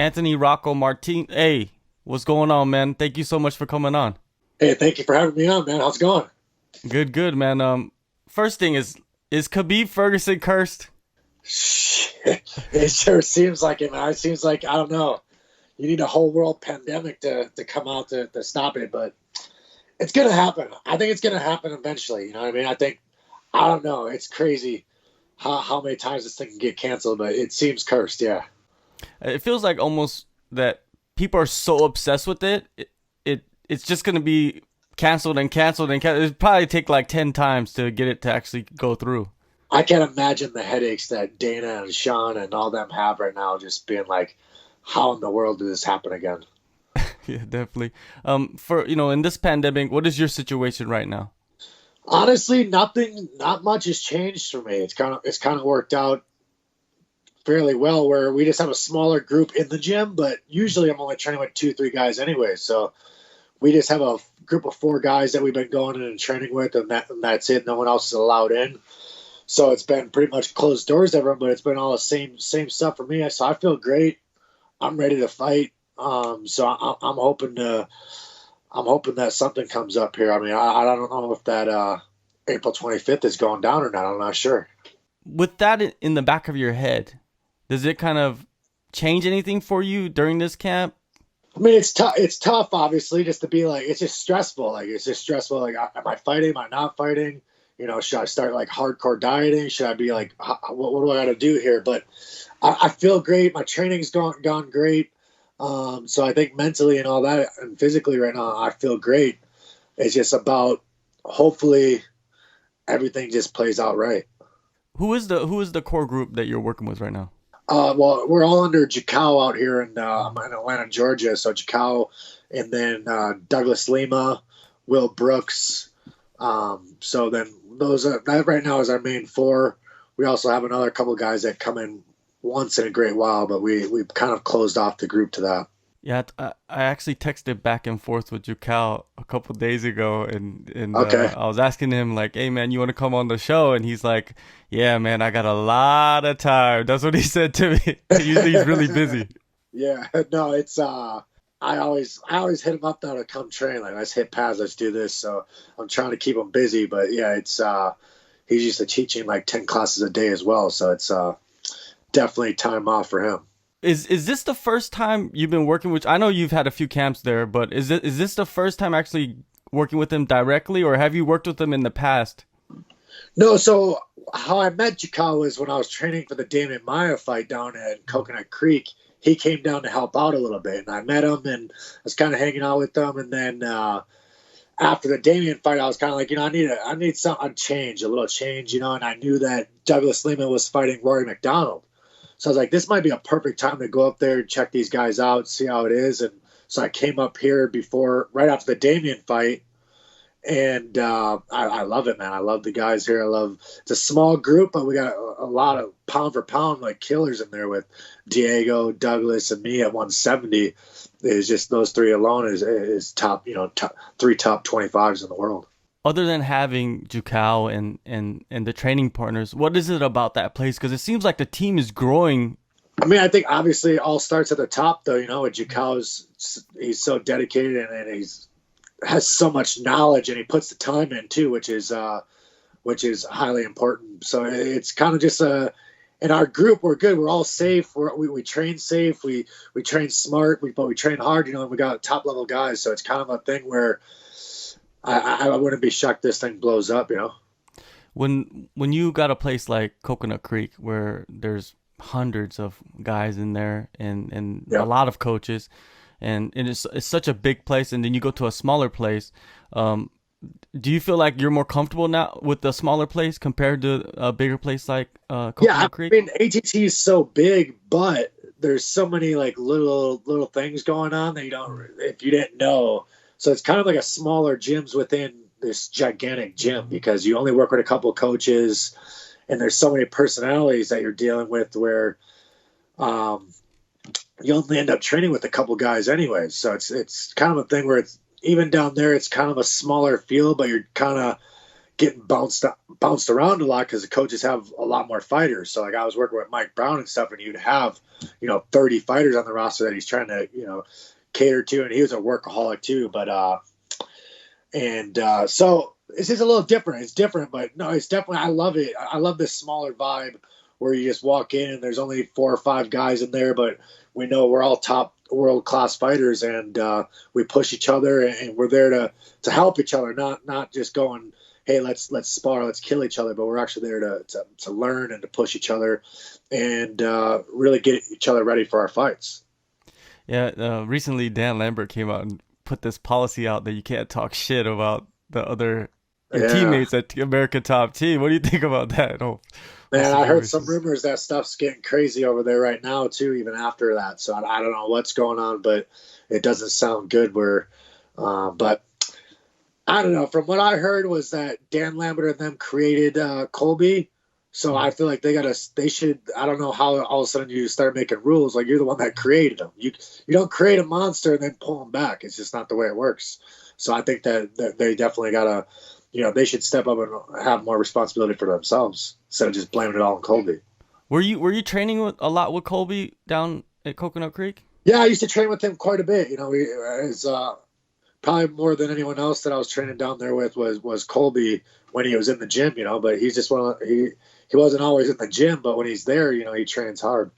Anthony Rocco Martin. Hey, what's going on, man? Thank you so much for coming on. Hey, thank you for having me on, man. How's it going? Good, good, man. First thing is Khabib Ferguson cursed? Shit, it sure seems like it, man. It seems like, I don't know, you need a whole world pandemic to come out to stop it, but it's going to happen. I think it's going to happen eventually. You know what I mean? I don't know. It's crazy how many times this thing can get canceled, but it seems cursed, yeah. It feels like almost that people are so obsessed with it. It's just gonna be canceled and canceled and canceled. It'd probably take like 10 times to get it to actually go through. I can't imagine the headaches that Dana and Sean and all them have right now, just being like, how in the world did this happen again? Yeah, definitely. For in this pandemic, what is your situation right now? Honestly, not much has changed for me. It's kind of worked out fairly well where we just have a smaller group in the gym, but usually I'm only training with two, three guys anyway. So we just have a group of four guys that we've been going in and training with, and that's it. No one else is allowed in. So it's been pretty much closed doors to everyone, but it's been all the same stuff for me. So I feel great. I'm ready to fight. I'm hoping that something comes up here. I mean, I don't know if that April 25th is going down or not. I'm not sure. With that in the back of your head, does it kind of change anything for you during this camp? I mean, it's tough. It's tough, obviously, just to be like, it's just stressful. Like, it's just stressful. Like, am I fighting? Am I not fighting? Should I start like hardcore dieting? Should I be like, what do I got to do here? But I feel great. My training's gone great. So I think mentally and all that, and physically right now, I feel great. It's just about hopefully everything just plays out right. Who is the core group that you're working with right now? Well, we're all under Jakau out here I'm in Atlanta, Georgia. So Jakau, and then Douglas Lima, Will Brooks. So then that right now is our main four. We also have another couple guys that come in once in a great while, but we've kind of closed off the group to that. Yeah, I actually texted back and forth with Jukal a couple days ago, and Okay. I was asking him like, "Hey man, you want to come on the show?" And he's like, "Yeah, man, I got a lot of time." That's what he said to me. He's really busy. Yeah. No, it's I always hit him up now to come train. Like, let's hit pads, let's do this. So I'm trying to keep him busy, but yeah, it's he's used to teaching like 10 classes a day as well. So it's definitely time off for him. Is this the first time you've been working with? I know you've had a few camps there, but is this the first time actually working with him directly, or have you worked with him in the past? No, so how I met Jakal was when I was training for the Damian Maya fight down at Coconut Creek. He came down to help out a little bit, and I met him and was kind of hanging out with them. And then after the Damian fight, I was kind of like, I need some a change, a little change, and I knew that Douglas Lima was fighting Rory McDonald. So I was like, this might be a perfect time to go up there and check these guys out, see how it is. And so I came up here right after the Damian fight, and I love it, man. I love the guys here. It's a small group, but we got a lot of pound for pound like killers in there with Diego, Douglas, and me at 170. Is just those three alone is top, three top 25s in the world. Other than having Jukal and the training partners, what is it about that place? Because it seems like the team is growing. I mean, I think obviously it all starts at the top, though. With Jakau's, he's so dedicated and he's has so much knowledge, and he puts the time in too, which is highly important. So it's kind of just in our group, we're good. We're all safe. We train safe. We train smart. But we train hard. And we got top level guys. So it's kind of a thing where I wouldn't be shocked this thing blows up. When you got a place like Coconut Creek where there's hundreds of guys in there and a Yeah. lot of coaches, and it's such a big place, and then you go to a smaller place, do you feel like you're more comfortable now with the smaller place compared to a bigger place like Yeah, I Coconut Creek? mean ATT is so big, but there's so many like little things going on that you don't if you didn't know. So it's kind of like a smaller gyms within this gigantic gym because you only work with a couple coaches, and there's so many personalities that you're dealing with where um, you only end up training with a couple guys anyways. So it's kind of a thing where it's even down there. It's kind of a smaller field, but you're kind of getting bounced around a lot because the coaches have a lot more fighters. So like I was working with Mike Brown and stuff, and he'd have 30 fighters on the roster that he's trying to cater to, and he was a workaholic too. But so it's just a little different. It's different, but no, it's definitely, I love it. I love this smaller vibe where you just walk in and there's only 4 or 5 guys in there, but we know we're all top world-class fighters, and we push each other, and we're there to help each other, not just going, hey, let's spar, let's kill each other, but we're actually there to learn and to push each other and really get each other ready for our fights. Yeah, recently Dan Lambert came out and put this policy out that you can't talk shit about the other teammates at America Top Team. What do you think about that? Man, I heard some rumors that stuff's getting crazy over there right now too, even after that. So I don't know what's going on, but it doesn't sound good. But I don't know. From what I heard was that Dan Lambert and them created Colby. So I feel like they should. I don't know how all of a sudden you start making rules. Like, you're the one that created them. You don't create a monster and then pull them back. It's just not the way it works. So I think that they definitely gotta. They should step up and have more responsibility for themselves instead of just blaming it all on Colby. Were you training a lot with Colby down at Coconut Creek? Yeah, I used to train with him quite a bit. It's probably more than anyone else that I was training down there with was Colby when he was in the gym. But he's just he wasn't always in the gym, but when he's there, he trains hard.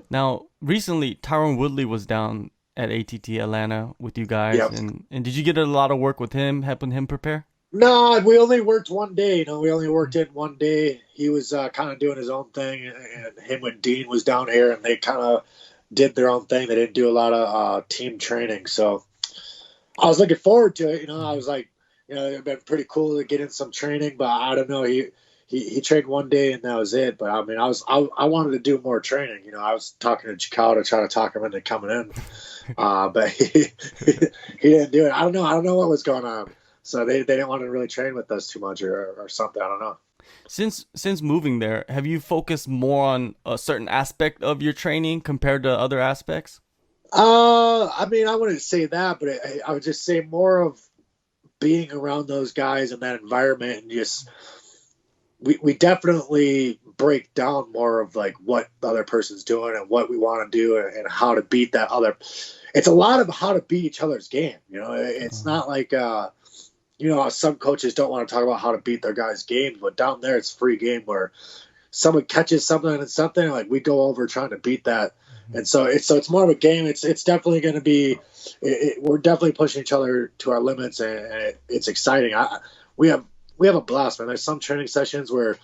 Now, recently, Tyron Woodley was down at ATT Atlanta with you guys, yep. and did you get a lot of work with him, helping him prepare? No, we only worked one day. We only worked in one day. He was kind of doing his own thing, and him and Dean was down here, and they kind of did their own thing. They didn't do a lot of team training, so I was looking forward to it. I was like, it'd been pretty cool to get in some training, but I don't know. He trained one day and that was it. But I mean, I wanted to do more training. I was talking to Chikao to try to talk him into coming in, but he didn't do it. I don't know what was going on. So they didn't want to really train with us too much or something. I don't know. Since moving there, have you focused more on a certain aspect of your training compared to other aspects? I mean, I wouldn't say that, but I would just say more of being around those guys in that environment, and just we definitely break down more of like what the other person's doing and what we want to do and how to beat that other. It's a lot of how to beat each other's game. It's not like some coaches don't want to talk about how to beat their guys' games, but down there it's free game where someone catches something and something, like we go over trying to beat that. And so it's more of a game. It's definitely going to be. We're definitely pushing each other to our limits, and it's exciting. We have a blast, man. There's some training sessions where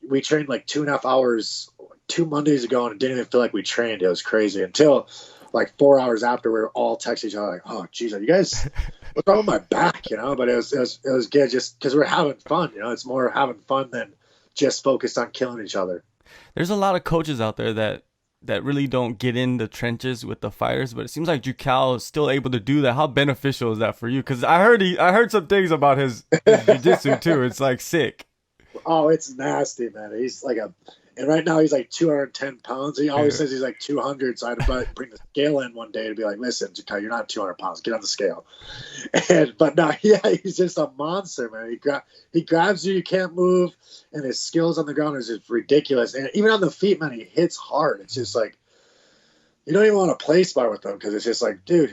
we trained like 2.5 hours 2 Mondays ago, and it didn't even feel like we trained. It was crazy until like 4 hours after we were all texting each other like, "Oh, geez, are you guys?" What's wrong with my back, but it was good just because we're having fun, it's more having fun than just focused on killing each other. There's a lot of coaches out there that really don't get in the trenches with the fighters, but it seems like Chikao is still able to do that. How beneficial is that for you? Because I heard some things about his jiu-jitsu too. It's like sick. Oh, it's nasty, man. He's like and right now he's like 210 pounds. He always says he's like 200. So I had to bring the scale in one day to be like, listen, Chikao, you're not 200 pounds. Get on the scale. But no, yeah, he's just a monster, man. He grabs you can't move, and his skills on the ground is just ridiculous. And even on the feet, man, he hits hard. It's just like, you don't even want to play spar with him because it's just like, dude,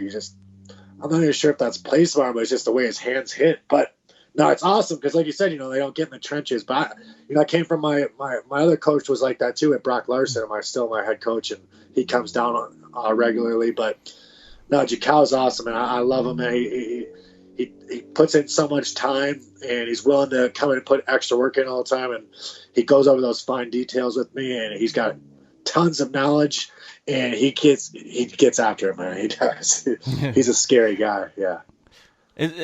I'm not even sure if that's play spar, but it's just the way his hands hit. But no, it's awesome because, like you said, they don't get in the trenches. But I came from my other coach was like that too at Brock Larson, and still my head coach, and he comes down regularly. But no, Chikao's awesome, and I love him. Man, he puts in so much time, and he's willing to come in and put extra work in all the time, and he goes over those fine details with me, and he's got tons of knowledge, and he gets after it, man. He does. He's a scary guy. Yeah.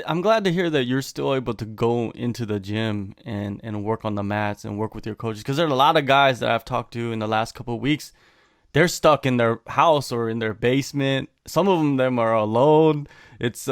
I'm glad to hear that you're still able to go into the gym and work on the mats and work with your coaches, because there are a lot of guys that I've talked to in the last couple of weeks. They're stuck in their house or in their basement. Some of them are alone. It's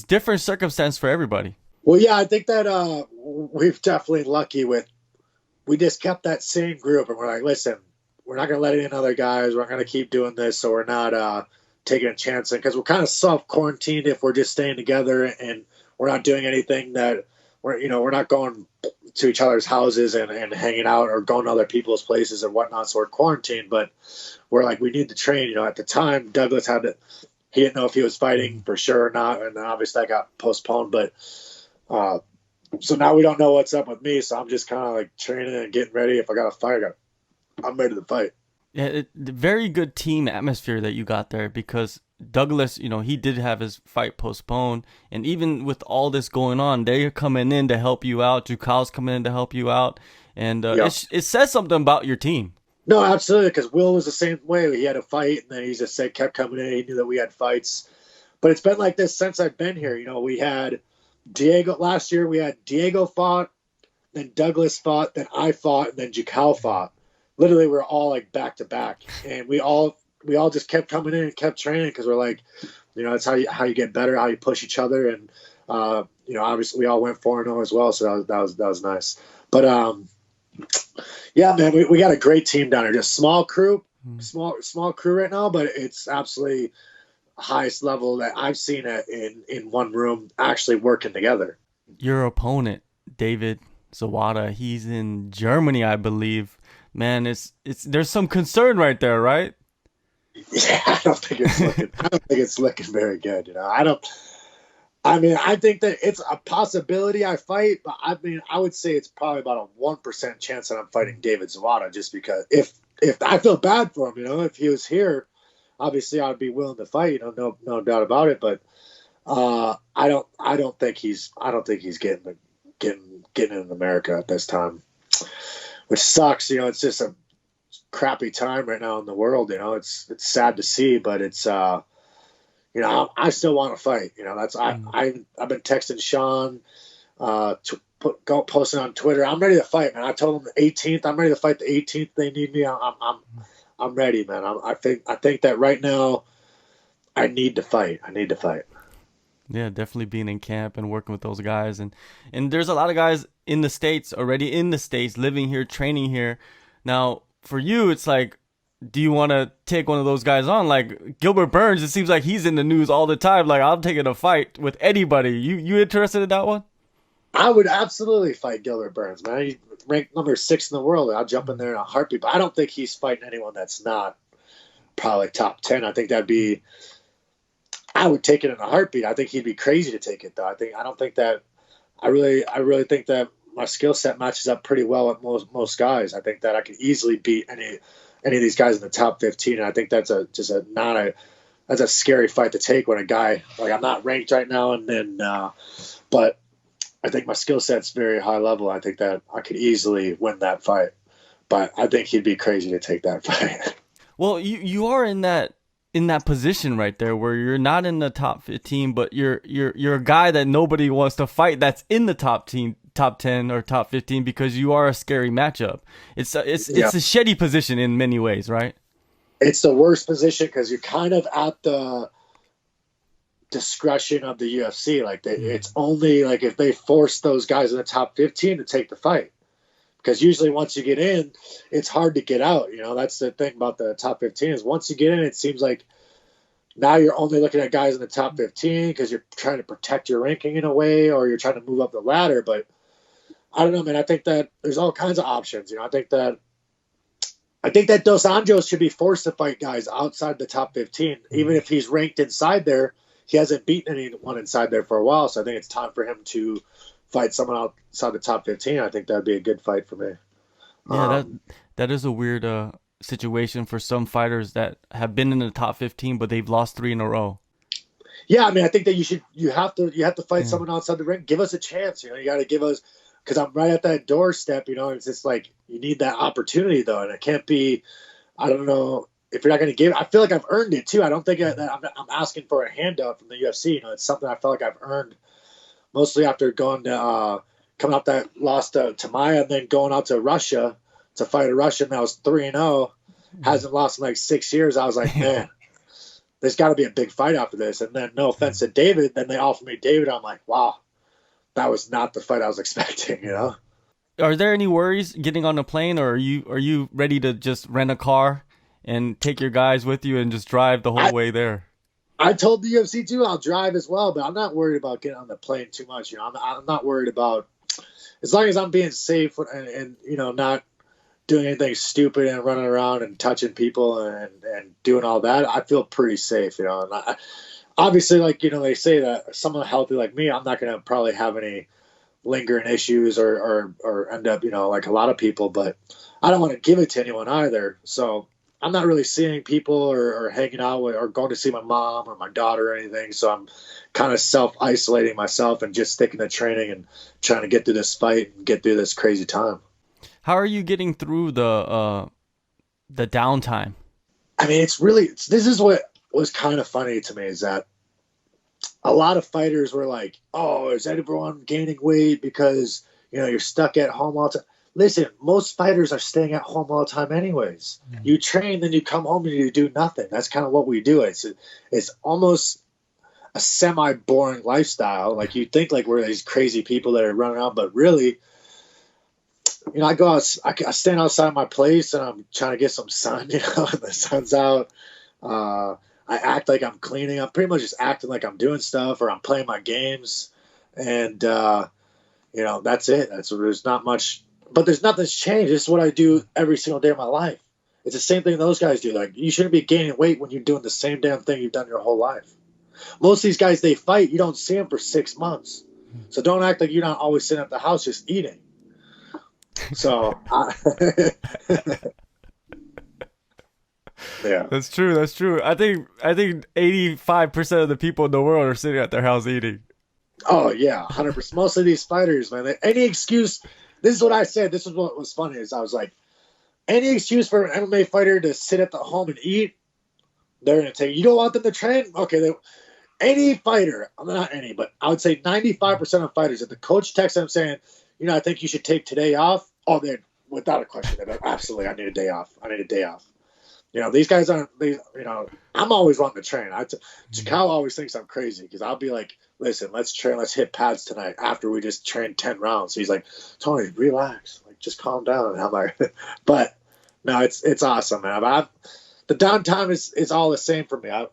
different circumstance for everybody. Well, yeah, I think that we've definitely lucky we just kept that same group, and we're like, listen, we're not going to let in other guys. We're going to keep doing this, so we're not taking a chance, because we're kind of self-quarantined if we're just staying together and we're not doing anything that we're not going to each other's houses and hanging out or going to other people's places and whatnot. So we're quarantined, but we're like, we need to train. At the time, Douglas he didn't know if he was fighting for sure or not. And obviously that got postponed, but, so now we don't know what's up with me. So I'm just kind of like training and getting ready. If I got to fight, I'm ready to fight. Yeah, very good team atmosphere that you got there, because Douglas, he did have his fight postponed, and even with all this going on, they're coming in to help you out. Jukal's coming in to help you out, and it says something about your team. No, absolutely, because Will was the same way. He had a fight, and then he just kept coming in. He knew that we had fights, but it's been like this since I've been here. We had Diego last year. We had Diego fought, then Douglas fought, then I fought, and then Jukal fought. Literally, we're all like back to back, and we all just kept coming in and kept training, because we're like, that's how you get better, how you push each other, and obviously we all went 4-0 as well, so that was nice. But yeah, man, we got a great team down here. Just small crew right now, but it's absolutely highest level that I've seen it in one room actually working together. Your opponent, David Zawada, he's in Germany, I believe. Man, there's some concern right there, right? Yeah, I don't think it's looking very good. I think that it's a possibility I fight, but I would say it's probably about a 1% chance that I'm fighting David Zawada, just because if I feel bad for him, if he was here, obviously I'd be willing to fight, no doubt about it. But I don't think he's getting in America at this time, which sucks. It's just a crappy time right now in the world. It's sad to see, but it's I still want to fight. I've been texting Sean, posting on Twitter. I'm ready to fight, man. I told him the 18th. I'm ready to fight the 18th. They need me. I'm ready, man. I think that right now I need to fight. Yeah, definitely being in camp and working with those guys, and there's a lot of guys in the States, living here, training here. Now, for you, it's like, do you want to take one of those guys on? Like Gilbert Burns, it seems like he's in the news all the time. Like, I'm taking a fight with anybody. You interested in that one? I would absolutely fight Gilbert Burns, man. He's ranked number 6 in the world. I'll jump in there in a heartbeat. But I don't think he's fighting anyone that's not probably top 10. I think I would take it in a heartbeat. I think he'd be crazy to take it, though. I really think that my skill set matches up pretty well with most guys. I think that I could easily beat any of these guys in the top 15. And I think that's a scary fight to take when a guy, like, I'm not ranked right now, and then but I think my skill set's very high level. I think that I could easily win that fight, but I think he'd be crazy to take that fight. Well, you are in that position right there where you're not in the top 15, but you're a guy that nobody wants to fight that's in the top 10 or top 15, because you are a scary matchup. It's a shitty position in many ways, right? It's the worst position because you're kind of at the discretion of the UFC. Like, it's only like if they force those guys in the top 15 to take the fight, because usually once you get in, it's hard to get out. That's the thing about the top 15 is once you get in, it seems like now you're only looking at guys in the top 15 because you're trying to protect your ranking in a way, or you're trying to move up the ladder. But I don't know, man. I think that there's all kinds of options. I think that Dos Anjos should be forced to fight guys outside the top 15, even if he's ranked inside there. He hasn't beaten anyone inside there for a while, so I think it's time for him to fight someone outside the top 15. I think that'd be a good fight for me. Yeah, that is a weird situation for some fighters that have been in the top 15, but they've lost 3 in a row. Yeah, I think that you have to fight someone outside the ring. Give us a chance. You got to give us, because I'm right at that doorstep. It's just like you need that opportunity though, and it can't be. I don't know if you're not going to give. I feel like I've earned it too. I don't think that I'm asking for a handout from the UFC. It's something I feel like I've earned, mostly after going to coming out that loss to Maya, and then going out to Russia to fight a Russian that was 3-0, hasn't lost in like 6 years. I was like, man, there's got to be a big fight after this. And then, no offense to David, then they offered me David. I'm like, wow, that was not the fight I was expecting. Are there any worries getting on a plane, or are you ready to just rent a car and take your guys with you and just drive the whole way there? I told the UFC too I'll drive as well, but I'm not worried about getting on the plane too much. I'm not worried about as long as I'm being safe and not doing anything stupid and running around and touching people and doing all that, I feel pretty safe, And obviously, like, they say that someone healthy like me, I'm not going to probably have any lingering issues or end up, like a lot of people, but I don't want to give it to anyone either. So I'm not really seeing people or hanging out with or going to see my mom or my daughter or anything. So I'm kind of self-isolating myself and just sticking to training and trying to get through this fight and get through this crazy time. How are you getting through the downtime? I mean, this is what was kind of funny to me, is that a lot of fighters were like, "Oh, is everyone gaining weight because you're stuck at home all the time?" Listen, most fighters are staying at home all the time anyways. Mm-hmm. You train, then you come home and you do nothing. That's kind of what we do. It's almost a semi-boring lifestyle. Like, you think like we're these crazy people that are running out, but really, I go out, I stand outside my place and I'm trying to get some sun, and the sun's out. I act like I'm cleaning. I'm pretty much just acting like I'm doing stuff or I'm playing my games. And, that's it. There's not much, but there's nothing's changed. This is what I do every single day of my life. It's the same thing those guys do. Like, you shouldn't be gaining weight when you're doing the same damn thing you've done your whole life. Most of these guys, they fight. You don't see them for 6 months. So don't act like you're not always sitting at the house just eating. So, yeah, that's true. I think 85% of the people in the world are sitting at their house eating. Oh yeah, 100%. Most of these fighters, man, any excuse. This is what I said. This is what was funny, is I was like, any excuse for an MMA fighter to sit at the home and eat, they're gonna take. You don't want them to train? Okay, any fighter, not any, but I would say 95% of fighters, if the coach texts them saying, I think you should take today off, oh, they're, without a question, they're like, absolutely, I need a day off. These guys aren't, I'm always wanting to train. Chikao always thinks I'm crazy because I'll be like, listen, let's train, let's hit pads tonight after we just trained 10 rounds. So he's like, Tony, relax, like, just calm down. And I'm like, but no, it's awesome, man. The downtime is all the same for me. I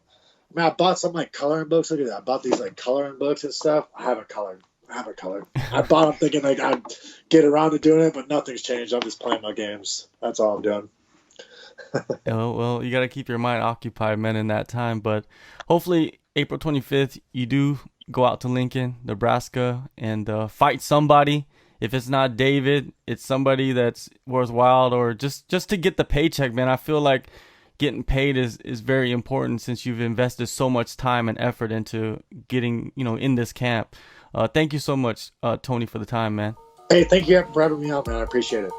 bought some like coloring books. Look at that. I bought these like coloring books and stuff. I haven't colored. I bought them thinking like I'd get around to doing it, but nothing's changed. I'm just playing my games. That's all I'm doing. Well, you got to keep your mind occupied, man, in that time. But hopefully April 25th, you do go out to Lincoln, Nebraska, and fight somebody. If it's not David, it's somebody that's worthwhile, or just to get the paycheck, man. I feel like getting paid is very important since you've invested so much time and effort into getting, in this camp. Thank you so much, Tony, for the time, man. Hey, thank you for having me on, man. I appreciate it.